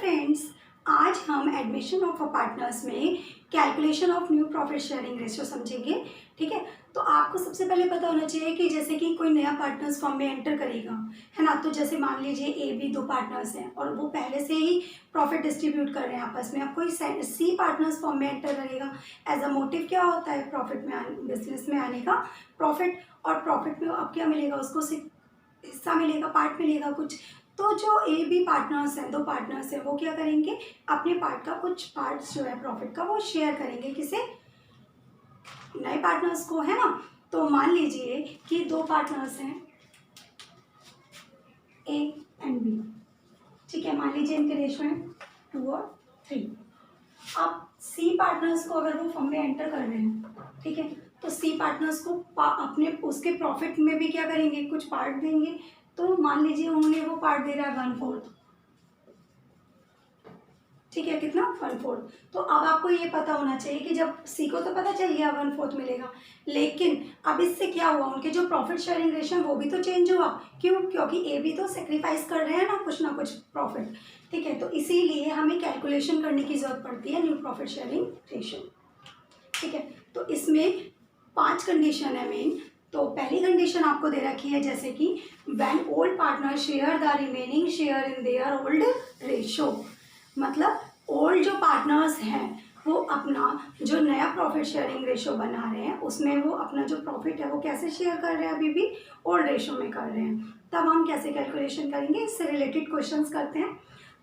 Friends, आज हम admission of partners में calculation of new profit sharing ratio समझेंगे। ठीक है, तो आपको सबसे पहले पता होना चाहिए कि जैसे कि कोई नया पार्टनर्स फॉर्म में एंटर करेगा, है ना। तो जैसे मान लीजिए ए बी दो पार्टनर्स हैं और वो पहले से ही प्रॉफिट डिस्ट्रीब्यूट कर रहे हैं आपस में। अब कोई सी पार्टनर्स फॉर्म में एंटर करेगा, एज अ मोटिव क्या होता है प्रॉफिट में बिजनेस में आने का, प्रॉफिट। और प्रॉफिट में अब क्या मिलेगा उसको, हिस्सा मिलेगा, पार्ट मिलेगा कुछ। तो जो ए बी पार्टनर्स हैं, दो पार्टनर्स हैं, वो क्या करेंगे, अपने पार्ट का कुछ पार्ट्स जो है प्रॉफिट का वो शेयर करेंगे किसे, नए पार्टनर्स को, है ना। तो मान लीजिए कि दो पार्टनर्स हैं ए एंड बी। ठीक है, मान लीजिए इनके रेशो हैं 2 और 3। अब सी पार्टनर्स को अगर वो फर्म में एंटर कर रहे हैं, ठीक है, तो सी पार्टनर्स को अपने उसके प्रॉफिट में भी क्या करेंगे, कुछ पार्ट देंगे। तो मान लीजिए उन्होंने वो पार्ट दे रहा है 1/4। ठीक है, कितना, 1/4। तो अब आपको ये पता होना चाहिए कि जब सी को तो पता चल गया 1/4 मिलेगा, लेकिन अब इससे क्या हुआ, उनके जो प्रॉफिट शेयरिंग रेशियो वो भी तो चेंज हुआ। क्यों? क्योंकि ए भी तो सेक्रीफाइस कर रहे हैं ना कुछ प्रॉफिट। ठीक है, तो इसीलिए हमें कैलकुलेशन करने की जरूरत पड़ती है न्यू प्रॉफिट शेयरिंग रेशियो। ठीक है, तो इसमें 5 कंडीशन है मेन। तो पहली कंडीशन आपको दे रखी है जैसे कि when old partner share the remaining share in their old ratio. मतलब ओल्ड जो पार्टनर्स हैं वो अपना जो नया प्रॉफिट शेयरिंग रेशो बना रहे हैं उसमें वो अपना जो प्रॉफिट है वो कैसे शेयर कर रहे हैं, अभी भी ओल्ड रेशो में कर रहे हैं। तब हम कैसे कैलकुलेशन करेंगे, इससे रिलेटेड क्वेश्चंस करते हैं।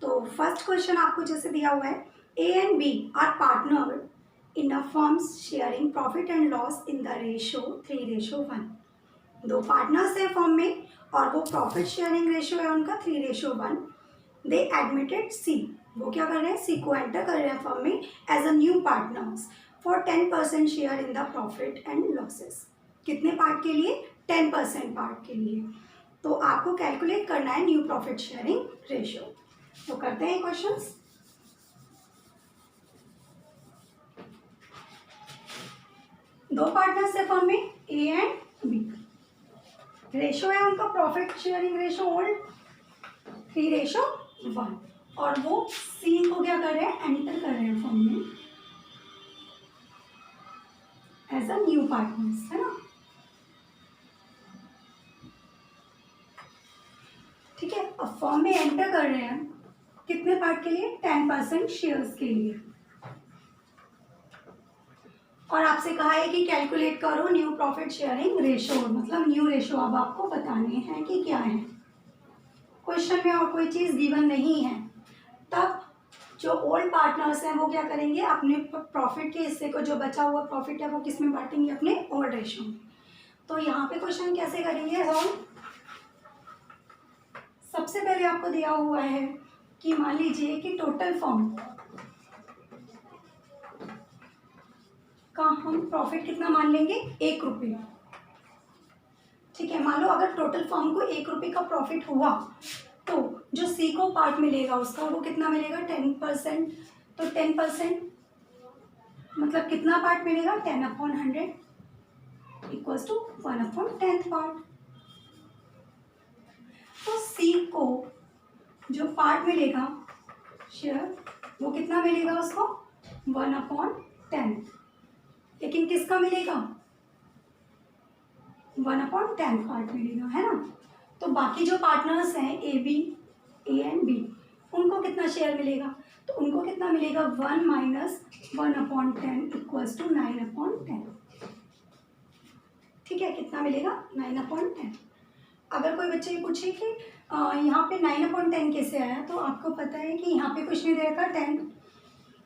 तो फर्स्ट क्वेश्चन आपको जैसे दिया हुआ है, A and B are partner in a firms sharing profit and loss in the ratio 3:1। दो पार्टनर्स है फर्म में और वो प्रॉफिट शेयरिंग रेशो है उनका 3:1। दे एडमिटेड सी, वो क्या कर रहे हैं, सी को एंटर कर रहे हैं फर्म में as a new partners for 10% share in the profit and losses. कितने पार्ट के लिए, 10% पार्ट के लिए। तो आपको कैलकुलेट करना है न्यू प्रॉफिट शेयरिंग रेशियो। तो करते हैं क्वेश्चंस। दो पार्टनर्स है फर्म में ए एंड बी, रेशो है उनका प्रॉफिट शेयरिंग रेशो ओल्ड 3:1 और वो सी को क्या कर रहे हैं, एंटर कर रहे हैं फर्म में एज अ न्यू पार्टनर्स, है ना। ठीक है, अब फर्म में एंटर कर रहे हैं कितने पार्ट के लिए, 10% शेयर्स के लिए। और आपसे कहा है कि कैलकुलेट करो न्यू प्रॉफिट शेयरिंग रेशो, मतलब न्यू रेशो अब आपको बताने हैं कि क्या है। क्वेश्चन में और कोई चीज गिवन नहीं है, तब जो ओल्ड पार्टनर्स हैं वो क्या करेंगे, अपने प्रॉफिट के हिस्से को, जो बचा हुआ प्रॉफिट है वो किस में बांटेंगे, अपने ओल्ड रेशो में। तो यहाँ पे क्वेश्चन कैसे करेंगे हम, सबसे पहले आपको दिया हुआ है कि मान लीजिए कि टोटल फर्म का हम प्रॉफिट कितना मान लेंगे, 1 रुपये। ठीक है, मान लो अगर टोटल फर्म को 1 रुपये का प्रॉफिट हुआ तो जो सी को पार्ट मिलेगा उसका वो कितना मिलेगा, 10%। तो 10% मतलब कितना पार्ट मिलेगा, 10/100 इक्वल्स टू 1/10 पार्ट। तो सी को जो पार्ट मिलेगा शेयर वो कितना मिलेगा उसको, 1/10। लेकिन किसका मिलेगा, 1/10 पार्ट मिलेगा, है ना। तो बाकी जो पार्टनर्स हैं ए एंड बी, उनको कितना शेयर मिलेगा, तो उनको कितना मिलेगा, 1 - 1/10 इक्वल्स टू 9/10। ठीक है, कितना मिलेगा, 9/10। अगर कोई बच्चे ये पूछे कि यहाँ पे 9/10 कैसे आया, तो आपको पता है कि यहाँ पे कुछ नहीं दे रखा। 10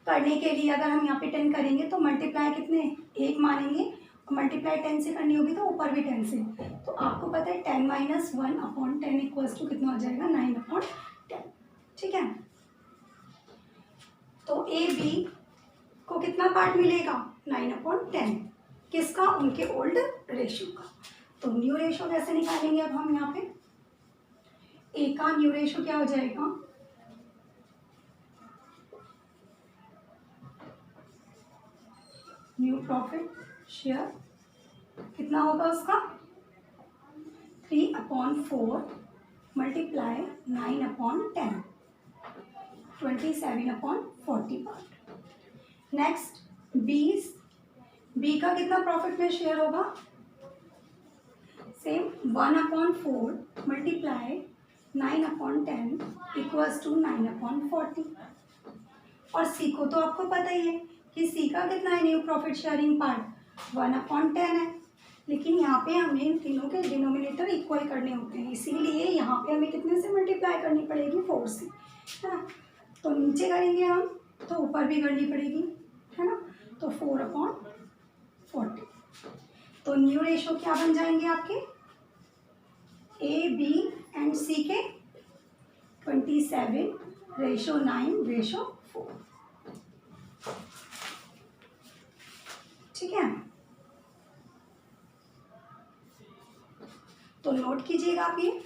करने के लिए अगर हम यहाँ पे 10 करेंगे तो मल्टीप्लाई कितने, 1 मानेंगे, और मल्टीप्लाई 10 से करनी होगी तो ऊपर भी 10 से। तो आपको पता है 10 - 1/10 इक्वल्स टू कितना हो जाएगा, 9/10। ठीक है, तो ए बी को कितना पार्ट मिलेगा, 9/10। किसका, उनके ओल्ड रेशो का। तो न्यू रेशो कैसे निकालेंगे, अब हम यहाँ पे ए का न्यू रेशो क्या हो जाएगा, न्यू प्रॉफिट शेयर कितना होगा उसका, 3/4 मल्टीप्लाई 9/10। 27/40 पार्ट। नेक्स्ट बी का कितना प्रॉफिट में शेयर होगा, सेम 1/4 मल्टीप्लाई 9/10 इक्वल्स टू 9/40। और सी को तो आपको पता ही है कि सी का कितना है न्यू प्रॉफिट शेयरिंग पार्ट 1/10 है, लेकिन यहाँ पे हमें इन तीनों के डिनोमिनेटर इक्वल करने होते हैं, इसीलिए यहाँ पे हमें कितने से मल्टीप्लाई करनी पड़ेगी, 4 से, है ना। तो नीचे करेंगे हम तो ऊपर भी करनी पड़ेगी, है ना। तो 4/40। तो न्यू रेशो क्या बन जाएंगे आपके, ए बी एंड सी के 27/9/4। ठीक है, तो नोट कीजिएगा आप ये।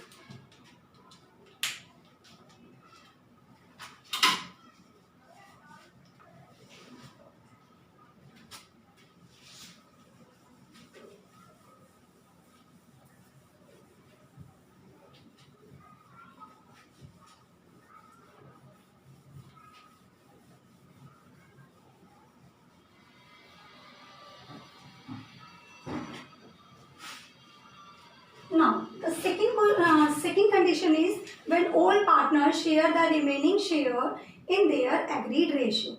Now, the second condition is when all partners share the remaining share in their agreed ratio.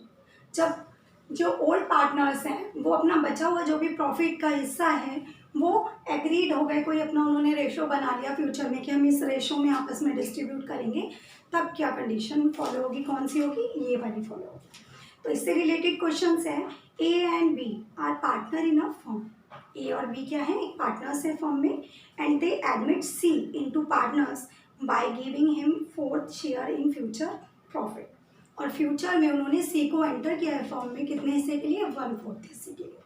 जब जो ओल्ड पार्टनर्स हैं वो अपना बचा हुआ जो भी प्रॉफिट का हिस्सा है वो एग्रीड हो गए, कोई अपना उन्होंने रेशो बना लिया फ्यूचर में कि हम इस रेशो में आपस में डिस्ट्रीब्यूट करेंगे, तब क्या कंडीशन फॉलो होगी, कौन सी होगी, ये वाली फॉलो होगी। तो इससे रिलेटेड क्वेश्चंस है, A and B are partner in a firm. A और बी क्या है, एक पार्टनर्स है फर्म में, and they admit C into partners by giving him 4th share in future profit. और फ्यूचर में उन्होंने सी को एंटर किया है फर्म में, कितने हिस्से के लिए, 1/4 हिस्से के लिए।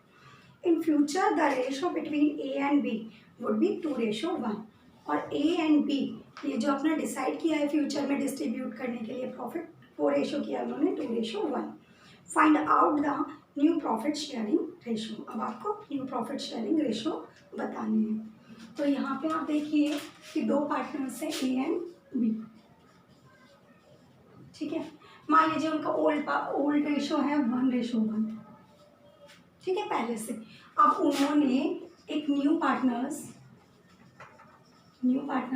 In future the ratio between A and B would be 2:1। और ए एंड बी ये जो अपना डिसाइड किया है फ्यूचर में डिस्ट्रीब्यूट करने के लिए प्रॉफिट, वो रेशो किया उन्होंने 2:1। Find out the new profit sharing ratio. अब आपको न्यू प्रॉफिट शेयरिंग रेशो बतानी है। तो यहाँ पे आप देखिए कि दो पार्टनर्स हैं, ए एंड बी, ठीक है। मान लीजिए उनका ओल्ड रेशो है 1:1, ठीक है, पहले से। अब उन्होंने एक न्यू पार्टनर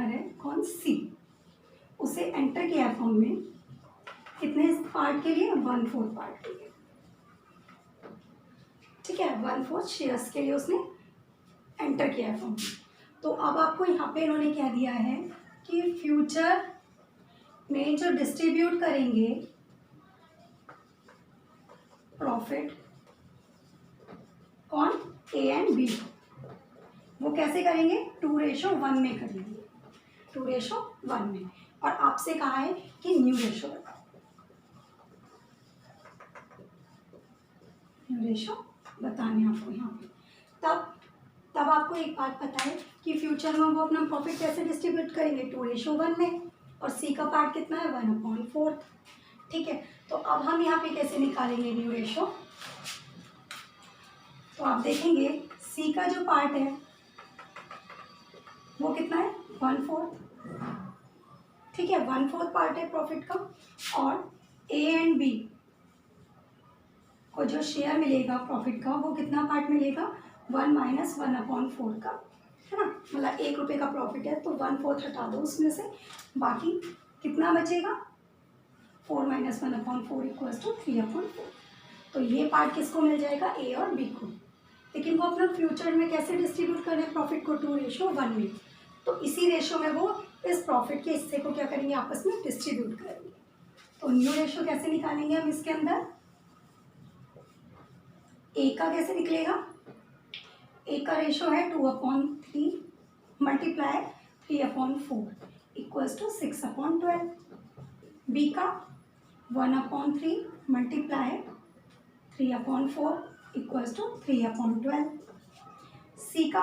है कौन, सी, उसे एंटर किया फॉर्म में, कितने पार्ट के लिए, 1/4 पार्ट के लिए, ठीक है, 1/4 शेयर्स के लिए उसने एंटर किया है फॉर्म में। तो अब आपको यहाँ पे इन्होंने क्या दिया है कि फ्यूचर में जो डिस्ट्रीब्यूट करेंगे प्रॉफिट कौन, ए एंड बी, वो कैसे करेंगे, 2:1 में करेंगे, 2:1 में। और आपसे कहा है कि न्यू रेशो बताओ, न्यू रेशो बताने आपको यहाँ पे। तब आपको एक बात पता है कि फ्यूचर में वो अपना प्रॉफिट कैसे डिस्ट्रीब्यूट करेंगे, 2:1 में, और सी का पार्ट कितना है, 1/4, ठीक है। तो अब हम यहाँ पे कैसे निकालेंगे न्यू रेशो, तो आप देखेंगे सी का जो पार्ट है वो कितना है, 1/4, ठीक है, 1/4 पार्ट है प्रॉफिट का। और ए एंड बी को जो शेयर मिलेगा प्रॉफिट का वो कितना पार्ट मिलेगा, 1 - 1/4 का, है ना। मतलब 1 रुपये का प्रॉफिट है तो 1/4 हटा दो उसमें से, बाकी कितना बचेगा, 4 - 1/4 इक्वल्स टू 3/4। तो ये पार्ट किसको मिल जाएगा, ए और बी को। लेकिन वो अपना फ्यूचर में कैसे डिस्ट्रीब्यूट कर रहे हैं प्रॉफिट को, 2:1 में। तो इसी रेशो में वो इस प्रॉफिट के हिस्से को क्या करेंगे, आपस में डिस्ट्रीब्यूट करेंगे। तो न्यू रेशो कैसे निकालेंगे हम इसके अंदर, ए का कैसे निकलेगा, ए का रेशो है 2/3 मल्टीप्लाई 3/4 इक्वल्स टू 6/12। बी का 1/3 मल्टीप्लाई 3/4 इक्वल्स टू 3/12। सी का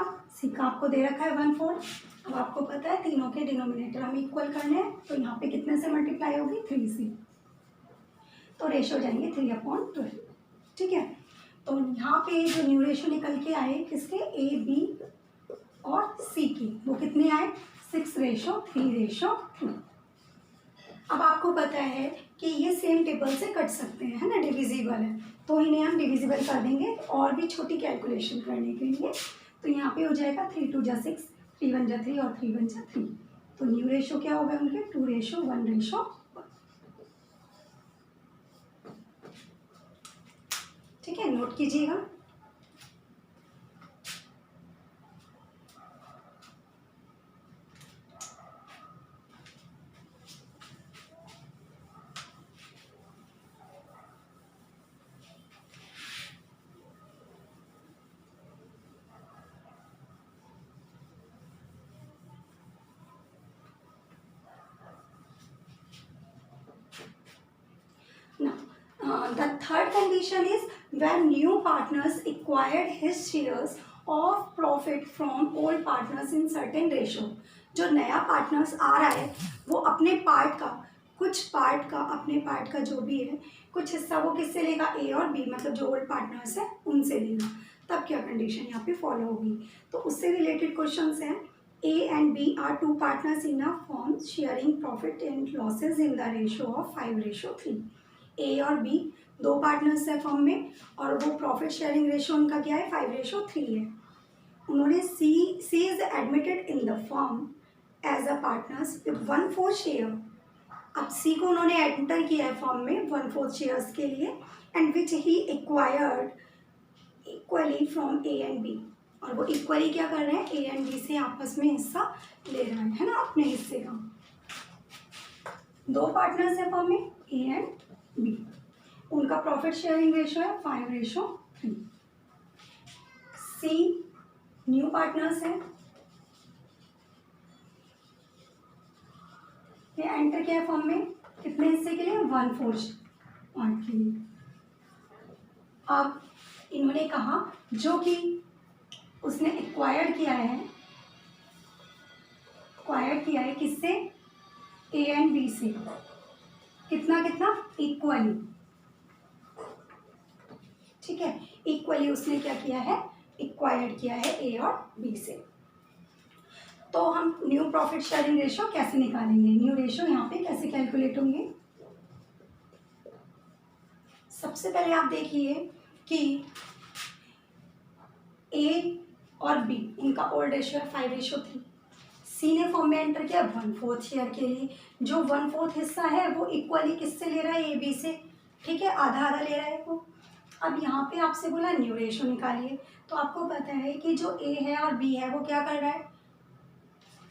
आपको दे रखा है 1/4। अब आपको पता है तीनों के डिनोमिनेटर हमें इक्वल करने हैं, तो यहाँ पे कितने से मल्टीप्लाई होगी, 3 से, तो रेशो जाएंगे 3/12, ठीक है। तो यहाँ पे जो न्यू रेशो निकल के आए किसके, ए बी और सी की, वो कितने आए, 6:3:2। अब आपको पता है कि ये सेम टेबल से कट सकते हैं, है ना, डिविजिबल है, तो इन्हें हम डिविजिबल कर देंगे और भी छोटी कैलकुलेशन करने के लिए। तो यहाँ पे हो जाएगा 3 2 जा 6, 3 1 जा 3 और 3 1 जा 3। तो न्यू रेशो क्या होगा उनके 2:1:1। ठीक है, नोट कीजिएगा। The third condition is when new partners acquired his shares of profit from old partners in certain ratio। जो नया पार्टनर्स आ रहा है वो अपने पार्ट का, कुछ पार्ट का, अपने पार्ट का जो भी है कुछ हिस्सा वो किससे लेगा, ए और बी, मतलब जो ओल्ड पार्टनर्स है उनसे लेगा। तब क्या कंडीशन यहाँ पे फॉलो होगी। तो उससे रिलेटेड क्वेश्चंस हैं। A and B are two partners in a firm sharing profit and losses in the ratio of 5:3। ए और बी दो पार्टनर्स है फर्म में और वो प्रॉफिट शेयरिंग रेशियो उनका क्या है 5:3 है। उन्होंने C is admitted in the firm as a partners with 1/4 share. अब सी को उन्होंने एंटर किया है फर्म में 1/4 शेयर्स के लिए, and which he acquired equally from A and B. और वो इक्वली क्या कर रहे हैं, ए एंड बी से आपस में हिस्सा ले रहे हैं, है ना, अपने हिस्से का। दो पार्टनर्स है फर्म में, ए एंड बी, उनका प्रॉफिट शेयरिंग रेशियो है 5:3। सी न्यू पार्टनर्स है, ये एंटर किया है फर्म में कितने हिस्से के लिए, 1/4 पार्ट के लिए। अब इन्होंने कहा जो कि उसने एक्वायर्ड किया है किससे, ए एंड बी से, कितना कितना इक्वली। ठीक है, इक्वली उसने क्या किया है, एक्वायर्ड किया है ए और बी से। तो हम न्यू प्रॉफिट शेयरिंग रेशियो कैसे निकालेंगे, न्यू रेशियो यहाँ पे कैसे कैलकुलेट होंगे। सबसे पहले आप देखिए कि ए और बी उनका ओल्ड रेशियो है 5:3। सी ने फॉर्म में एंटर किया 1/4 शेयर के लिए, जो 1/4 हिस्सा है वो इक्वली किससे ले रहा है, ए बी से। ठीक है, आधा आधा ले रहा है वो। अब यहाँ पे आपसे बोला न्यू रेशियो निकालिए, तो आपको पता है कि जो ए है और बी है वो क्या कर रहा है,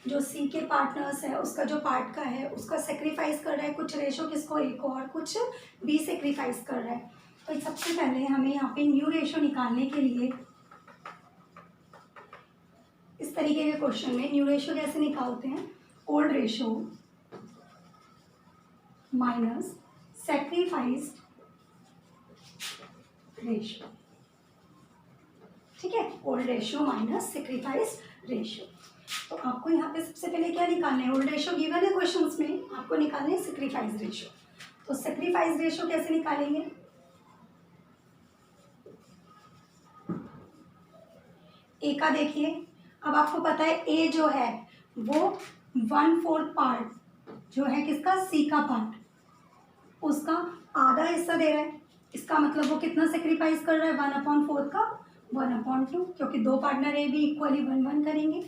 जो सी के पार्टनर्स है उसका जो पार्ट का है उसका सेक्रीफाइस कर रहा है, कुछ रेशियो किसको, ए को, और कुछ बी सेक्रीफाइस कर रहा है। तो सबसे पहले हमें यहाँ पे न्यू रेशियो निकालने के लिए इस तरीके के क्वेश्चन में न्यू रेशियो कैसे निकालते हैं, old ratio minus sacrificed ratio. ठीक है, old ratio minus sacrificed ratio. तो आपको यहाँ पे सबसे पहले क्या निकालना है, ओल्ड रेशियो गिवन है क्वेश्चंस में, आपको निकालना है सेक्रीफाइस रेशियो। तो सेक्रीफाइस रेशियो कैसे निकालेंगे, ए का देखिए। अब आपको पता है ए जो है वो 1/4 पार्ट जो है किसका, सी का पार्ट, उसका आधा हिस्सा दे रहा है। इसका मतलब वो कितना सेक्रीफाइस कर रहा है, 1/4 का 1/2, क्योंकि दो पार्टनर ए भी इक्वली 1/1 करेंगे।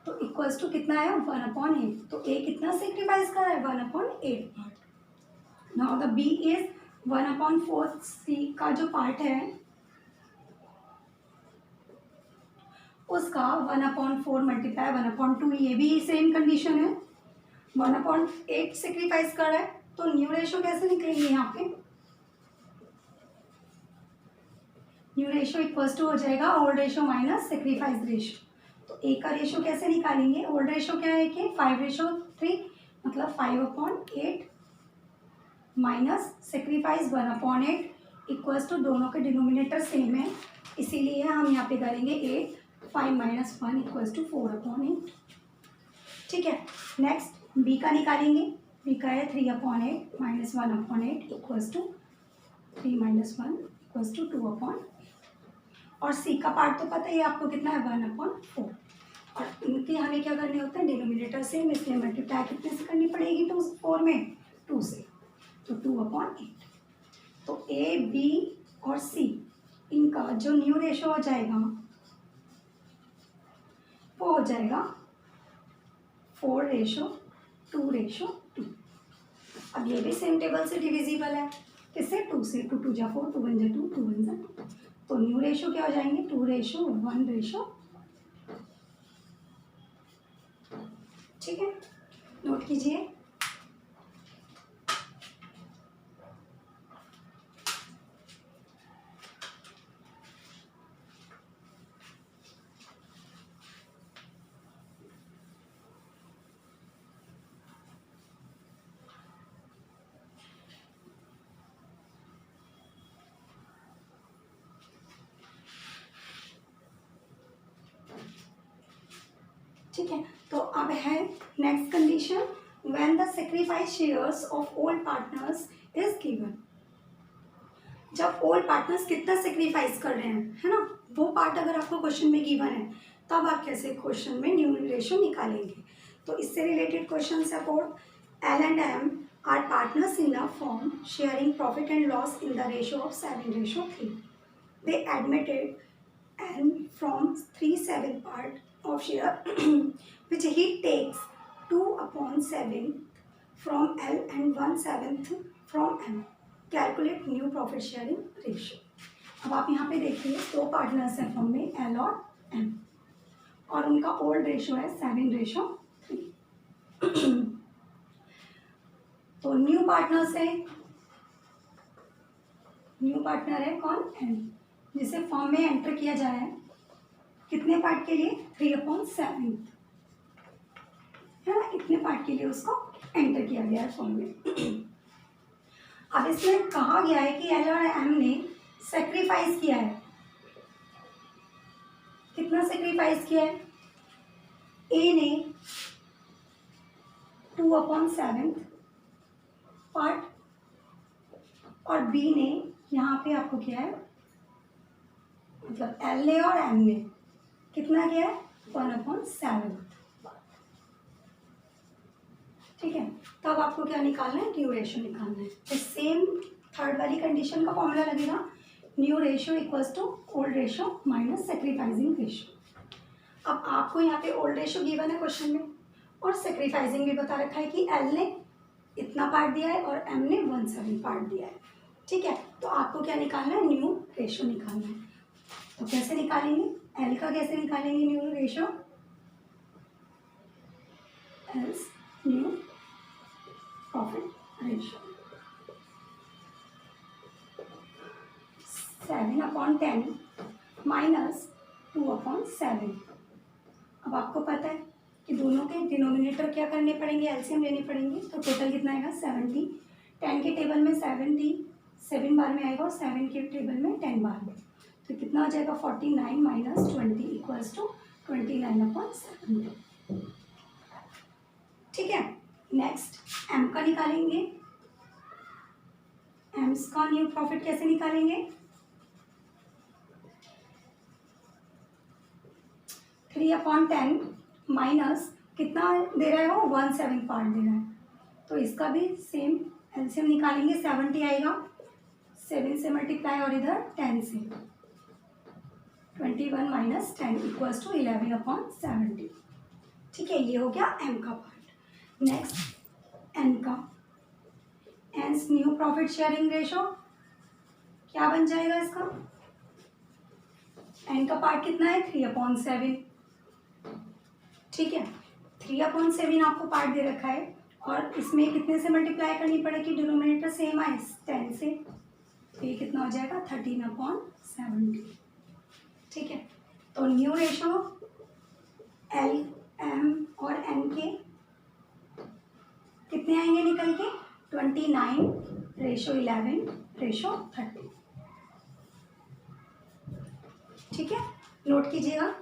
तो इक्वल्स टू कितना है 1/8। तो ए कितना सेक्रीफाइस कर रहा है 1/8 part. Now the B is 1/4 C का जो पार्ट है उसका 1/4 मल्टीप्लाई 1/2, ये भी सेम कंडीशन है, 1/8 सेक्रीफाइस कर रहा है। तो न्यू रेशियो कैसे निकलेंगे, यहाँ पे न्यू रेशियो इक्वल्स टू हो जाएगा old ratio minus sacrifice ratio. तो ए का रेशियो कैसे निकालेंगे, ओल्ड रेशियो क्या है कि 5:3, मतलब 5/8 माइनस सेक्रीफाइस 1/8 इक्वल्स टू, दोनों के डिनोमिनेटर सेम है इसीलिए हम यहाँ पे करेंगे 8, 5 - 1 इक्वल्स टू 4/8। ठीक है, नेक्स्ट बी का निकालेंगे, बी का है 3/8 minus 1/8 equals to 3 - 1 equals to 2/8। और सी का पार्ट तो पता ही है आपको कितना है 1/4। और इनके हमें क्या करने होते हैं, डिनोमिनेटर सेम, इसलिए मल्टीप्लाई कितने से करनी पड़ेगी, 4 में 2 से। तो 2/8। तो ए बी और सी इनका जो न्यू रेशो हो जाएगा वो हो जाएगा 4:2:2। अब ये भी सेम टेबल से डिविजिबल है, किससे? 2 से। 2 2 जा 4, 2 1 जा 2, 2 1 जा 2। तो न्यू रेशो क्या हो जाएंगे? 2:1:। ठीक है, नोट कीजिए। ठीक है, तो अब है next condition, when the sacrifice shares of all partners is given. जब ऑल पार्टनर्स कितना सेक्रीफाइस कर रहे हैं, है ना, वो पार्ट अगर आपको क्वेश्चन में गिवन है तब आप कैसे क्वेश्चन में न्यू रेशो निकालेंगे। तो इससे related question support L and M are partners in the form sharing profit and loss in the ratio of 7:3। They admitted and from 3/7 part of share which he takes 2/7 from L and 1/7 from M. Calculate new profit sharing ratio. अब आप यहाँ पे देखिए दो partners हैं form में L और M और उनका ओल्ड रेशो है 7:3। तो न्यू पार्टनर्स है, न्यू पार्टनर है कौन? M, जिसे फॉर्म में एंटर किया जाए है कितने पार्ट के लिए? 3/7, है ना, इतने पार्ट के लिए उसको एंटर किया गया है फॉर्म में। अब इसमें कहा गया है कि एल और एम ने सेक्रीफाइस किया है, कितना सेक्रीफाइस किया है? ए ने 2/7 पार्ट और बी ने यहाँ पे आपको किया है, मतलब एल ने और एम ने कितना किया है? 1/7। ठीक है, तब आपको क्या निकालना है? न्यू रेशो निकालना है। तो सेम थर्ड वाली कंडीशन का फॉर्मूला लगेगा, new ratio equals to old ratio minus sacrificing ratio. अब आपको यहाँ पे ओल्ड रेशो गिवन है क्वेश्चन में और सेक्रीफाइसिंग भी बता रखा है कि एल ने इतना पार्ट दिया है और एम ने 1/7 पार्ट दिया है। ठीक है, तो आपको क्या निकालना है? न्यू रेशो निकालना है। तो कैसे निकालेंगे? एल का कैसे निकालेंगे new ratio? Else new profit ratio 7/10 minus 2/7। अब आपको पता है कि दोनों के डिनोमिनेटर क्या करने पड़ेंगे? एलसीएम लेने पड़ेंगे। तो टोटल कितना आएगा? 70। 10 के टेबल में 70 7 बार में आएगा और 7 के टेबल में 10 बार में, तो कितना हो जाएगा? 49 माइनस 20 इक्वल्स टू 29/70। ठीक है, नेक्स्ट एम का निकालेंगे। एम्स का न्यू प्रॉफिट कैसे निकालेंगे? 3/10 माइनस कितना दे रहा है वो? 1/7 पार्ट दे रहा है, तो इसका भी सेम एलसीएम निकालेंगे। 70 आएगा, 7 से मल्टीप्लाई और इधर 10 से, 21 माइनस 10 इक्वल्स टू 11/70। ठीक है, ये हो गया एम का पार्ट। नेक्स्ट एन का, एन्स न्यू प्रॉफिट शेयरिंग रेशो क्या बन जाएगा इसका? एन का पार्ट कितना है? 3/7। ठीक है, 3/7 आपको पार्ट दे रखा है और इसमें कितने से मल्टीप्लाई करनी पड़ेगी? डिनोमिनेटर सेम है 10 से, तो ये कितना हो जाएगा? 13/70। ठीक है, तो न्यू रेशो एल एम और एन के कितने आएंगे निकल के? 29:11:30। ठीक है, नोट कीजिएगा।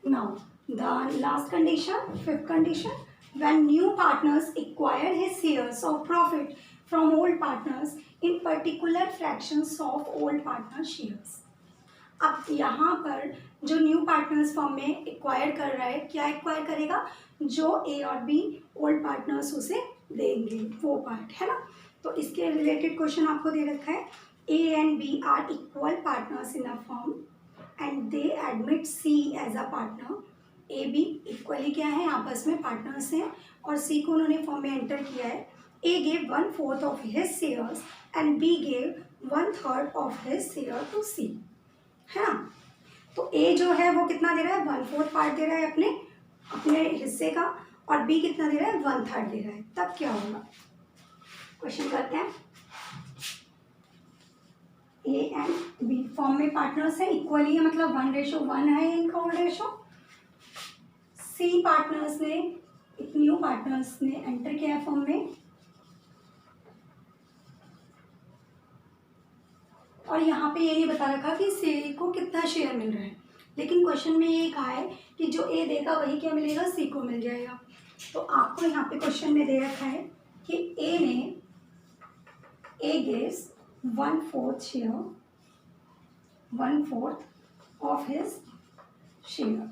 Now, the last condition, fifth condition, when new partners acquire his shares of profit from old partners in particular fractions of old partner shares. अब यहाँ पर जो न्यू पार्टनर्स फॉर्म में एक्वायर कर रहा है, क्या एक्वायर करेगा, जो ए और बी ओल्ड पार्टनर्स उसे देंगे वो पार्ट है ना। तो इसके रिलेटेड क्वेश्चन आपको दे रखा है, A and B are equal partners in a form and they admit C as a partner. A B equally क्या है, आपस में पार्टनर्स हैं और सी को उन्होंने फॉर्म में एंटर किया है। A gave 1/4 of his shares and B gave 1/3 of his share to C, है ना। तो ए जो है वो कितना दे रहा है, 1/4 पार्ट दे रहा है अपने अपने हिस्से का, और बी कितना दे रहा है, 1/3 दे रहा है। तब क्या होगा, क्वेश्चन करते हैं। ए एंड बी फॉर्म में पार्टनर्स है, इक्वली है, मतलब 1:1 है इनका ओल्ड रेशो। सी पार्टनर्स ने, न्यू पार्टनर्स ने एंटर किया फॉर्म में, और यहाँ पे ये नहीं बता रखा कि सी को कितना शेयर मिल रहा है, लेकिन क्वेश्चन में ये कहा है कि जो ए देगा वही क्या मिलेगा, सी को मिल जाएगा। तो आपको यहाँ पे क्वेश्चन में दे रखा है कि A gives 1/4 share, 1/4 of his share,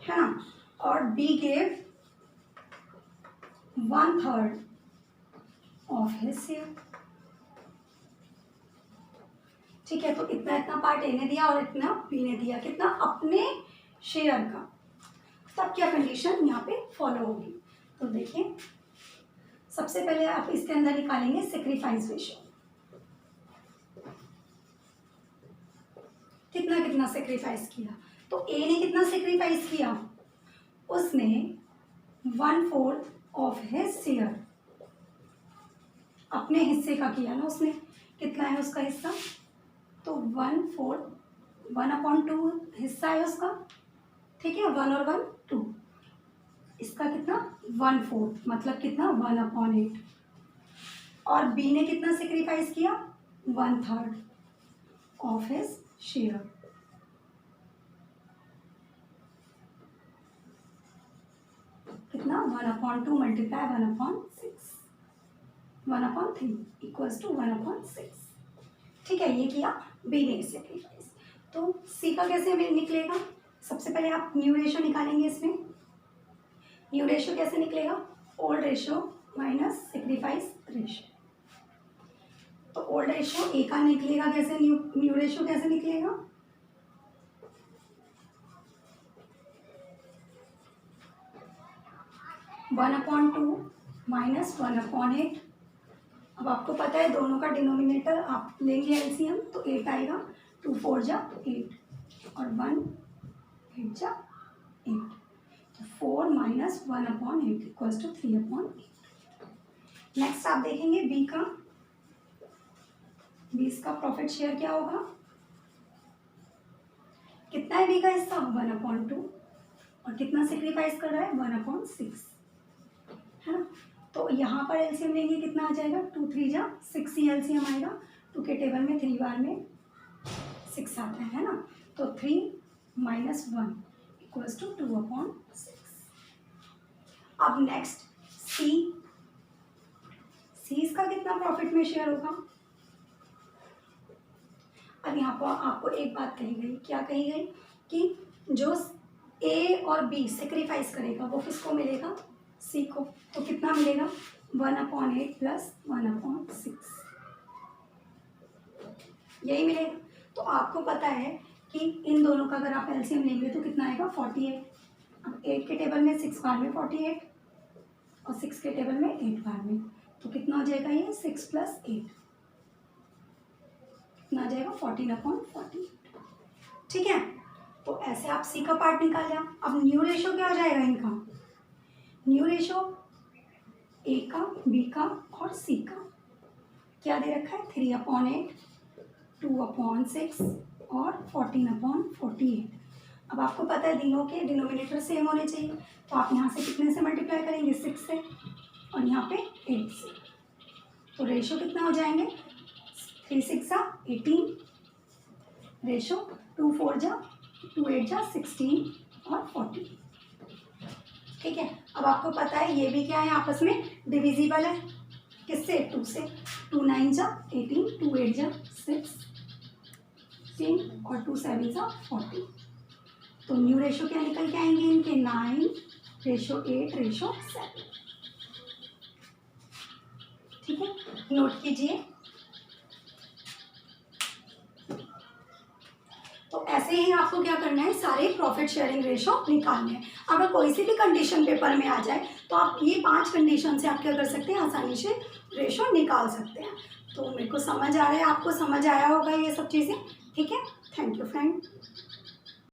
है ना, और B gave 1/3 of his share. ठीक है, तो इतना इतना पार्ट ए ने दिया और इतना बी ने दिया, कितना, अपने शेयर का। तब क्या कंडीशन यहाँ पे फॉलो होगी, तो देखिए सबसे पहले आप इसके अंदर निकालेंगे सेक्रीफाइस रेशियो। कितना कितना सेक्रीफाइस किया, तो ए ने कितना सेक्रीफाइस किया, उसने 1/4 ऑफ हिज शेयर, अपने हिस्से का किया ना उसने, कितना है उसका हिस्सा, तो 1/4, 1/2 हिस्सा है उसका, ठीक है, 1 और 1 2, इसका कितना 1/4, मतलब कितना 1/8, और बी ने कितना सेक्रीफाइस किया, 1/3 ऑफ हिज शेयर, कितना 1/2 मल्टीप्लाई 1/6, 1/3 इक्वल्स टू 1/6। ठीक है, ये किया बी ने सेक्रीफाइस। तो सी का कैसे निकलेगा, सबसे पहले आप न्यू रेशो निकालेंगे। इसमें न्यू रेशो कैसे निकलेगा, old ratio minus sacrifice ratio. तो ओल्ड रेशो ए का निकलेगा कैसे, न्यू रेशो कैसे निकलेगा, (1/2 माइनस 1/8। अब आपको पता है दोनों का डिनोमिनेटर आप लेंगे एलसीएम, तो 8 आएगा, 2 4 जा 8 और 1 8 जा 8, तो 4 माइनस 1/8 इक्वल्स टू 3/8। नेक्स्ट आप देखेंगे बी का, बी का प्रॉफिट शेयर क्या होगा, कितना है बी का हिस्सा, 1/2, और कितना सेक्रीफाइस कर रहा है, 1/6, है ना। तो यहाँ पर एलसीएम लेंगे, कितना आ जाएगा, 2 3 जा 6 ही एलसीएम आएगा, 2 के टेबल में 3 बार में 6 आता है ना, तो 3 माइनस 1 इक्वल्स टू 2/6। अब नेक्स्ट सी इसका कितना प्रॉफिट में शेयर होगा। अब यहाँ पर आपको एक बात कही गई, क्या कही गई, कि जो ए और बी सेक्रीफाइस करेगा वो किसको मिलेगा, सी को, तो कितना मिलेगा, 1/8 प्लस 1/6, यही मिलेगा। तो आपको पता है कि इन दोनों का अगर आप एलसीएम लेंगे तो कितना आएगा, 48। अब 8 के टेबल में 6 बार में 48 और 6 के टेबल में 8 बार में, तो कितना हो जाएगा, ये 6 + 8 कितना आ जाएगा, 14/48। ठीक है, तो ऐसे आप सी का पार्ट निकाल लिया। अब न्यू रेशो क्या हो जाएगा इनका, न्यू रेशो ए का, बी का और सी का क्या दे रखा है, 3/8, 2/6 और 14/48। अब आपको पता है तीनों के डिनोमिनेटर सेम होने चाहिए, तो आप यहाँ से कितने से मल्टीप्लाई करेंगे, 6 से, और यहाँ पे 8 से, तो रेशो कितना हो जाएंगे, 3 6 18, रेशो 2 4 जा 2 8 जा 16 और 40। ठीक है, अब आपको पता है ये भी क्या है, आपस में डिविजिबल है। किससे? 2 से। 2 9 जा 18, 2 8 जा 16 और 2 7 जा 40। तो न्यू रेशो क्या निकल के आएंगे इनके? 9:8:7। ठीक है, नोट कीजिए। तो ऐसे ही आपको क्या करना है, सारे प्रॉफिट शेयरिंग रेशो निकालने हैं। अगर कोई सी भी कंडीशन पेपर में आ जाए तो आप ये 5 कंडीशन से आप क्या कर सकते हैं, आसानी से रेशो निकाल सकते हैं। तो मेरे को समझ आ रहा है, आपको समझ आया होगा ये सब चीज़ें। ठीक है, थैंक यू फ्रेंड।